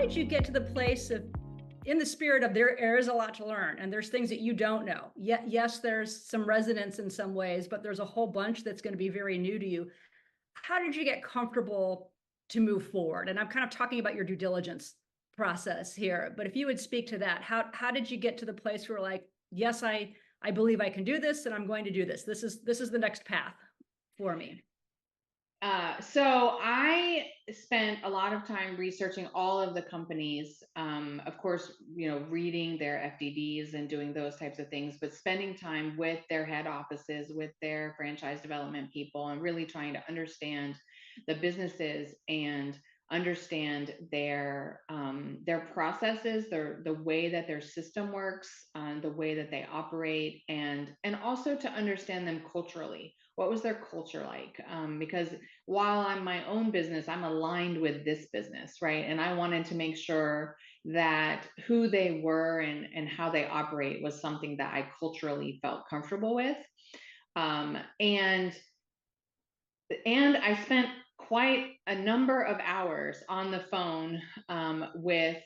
did you get to the place of, in the spirit of there is a lot to learn and there's things that you don't know. Yes, there's some resonance in some ways, but there's a whole bunch that's going to be very new to you. How did you get comfortable to move forward? And I'm kind of talking about your due diligence process here, but if you would speak to that, how did you get to the place where like, yes, I believe I can do this and I'm going to do this. This is the next path for me. So I spent a lot of time researching all of the companies, of course, reading their FDDs and doing those types of things, but spending time with their head offices, with their franchise development people, and really trying to understand the businesses and understand their processes, the way that their system works, the way that they operate, and also to understand them culturally. What was their culture like? Because while I'm my own business, I'm aligned with this business, right? And I wanted to make sure that who they were and how they operate was something that I culturally felt comfortable with. And I spent quite a number of hours on the phone with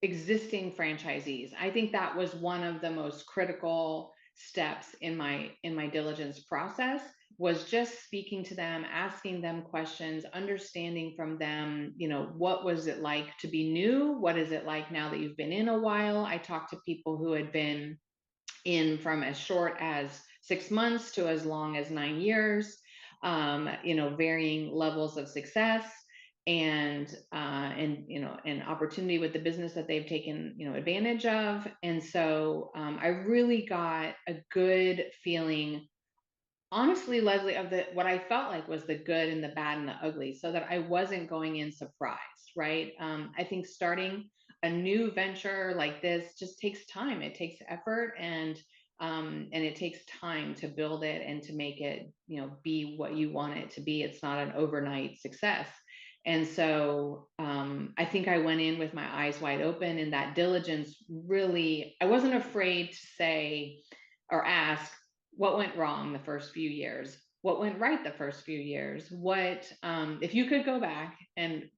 existing franchisees. I think that was one of the most critical steps in my diligence process, was just speaking to them, asking them questions, understanding from them, what was it like to be new? What is it like now that you've been in a while? I talked to people who had been in from as short as 6 months to as long as 9 years, varying levels of success and opportunity with the business that they've taken advantage of. And so I really got a good feeling, honestly, Leslie, of what I felt like was the good and the bad and the ugly, so that I wasn't going in surprised, right? I think starting a new venture like this just takes time. It takes effort, and it takes time to build it and to make it, be what you want it to be. It's not an overnight success. And so I think I went in with my eyes wide open, and that diligence really, I wasn't afraid to say or ask, what went wrong the first few years? What went right the first few years? What, if you could go back and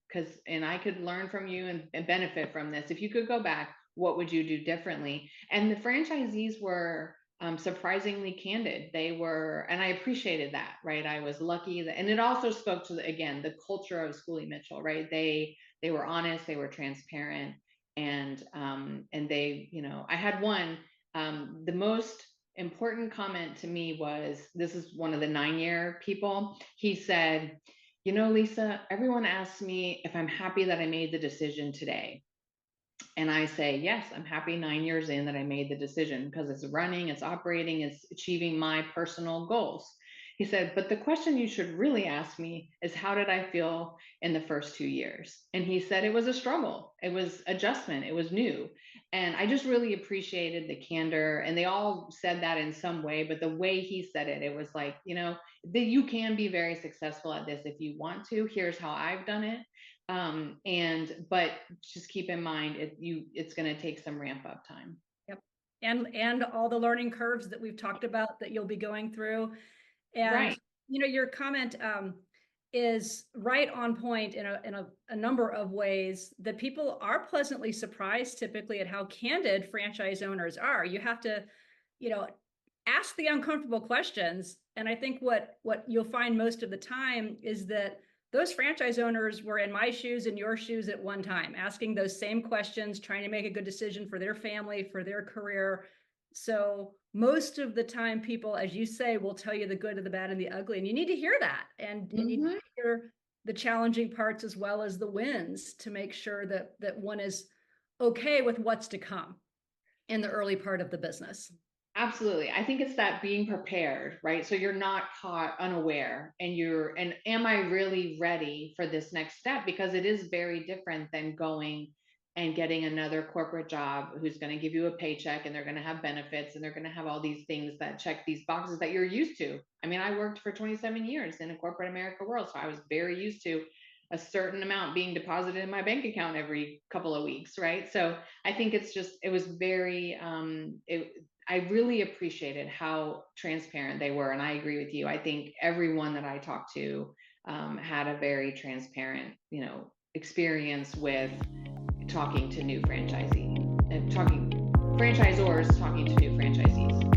I could learn from you and benefit from this, if you could go back, what would you do differently? And the franchisees were surprisingly candid. They were, and I appreciated that, right? I was lucky that, and it also spoke to again, the culture of Schoolie Mitchell, right? They were honest, they were transparent, and they, I had one, the most important comment to me was, this is one of the 9-year people. He said, Lisa, everyone asks me if I'm happy that I made the decision today. And I say, yes, I'm happy 9 years in that I made the decision, because it's running, it's operating, it's achieving my personal goals. He said, but the question you should really ask me is, how did I feel in the first 2 years? And he said, it was a struggle. It was adjustment. It was new. And I just really appreciated the candor. And they all said that in some way, but the way he said it, it was like, that you can be very successful at this if you want to. Here's how I've done it. But just keep in mind, it's going to take some ramp up time. Yep. And all the learning curves that we've talked about that you'll be going through. And, right. Your comment is right on point in a number of ways, that people are pleasantly surprised typically at how candid franchise owners are. You have to, ask the uncomfortable questions. And I think what you'll find most of the time is that those franchise owners were in my shoes and your shoes at one time, asking those same questions, trying to make a good decision for their family, for their career. So most of the time, people, as you say, will tell you the good and the bad and the ugly, and you need to hear that. And you need to hear the challenging parts as well as the wins, to make sure that one is okay with what's to come in the early part of the business. Absolutely. I think it's that being prepared, right? So you're not caught unaware, and am I really ready for this next step? Because it is very different than going and getting another corporate job who's going to give you a paycheck, and they're going to have benefits, and they're going to have all these things that check these boxes that you're used to. I mean, I worked for 27 years in a corporate America world, so I was very used to a certain amount being deposited in my bank account every couple of weeks, right? So I think it was very, I really appreciated how transparent they were. And I agree with you. I think everyone that I talked to had a very transparent, experience with talking to new franchisee and talking franchisors talking to new franchisees.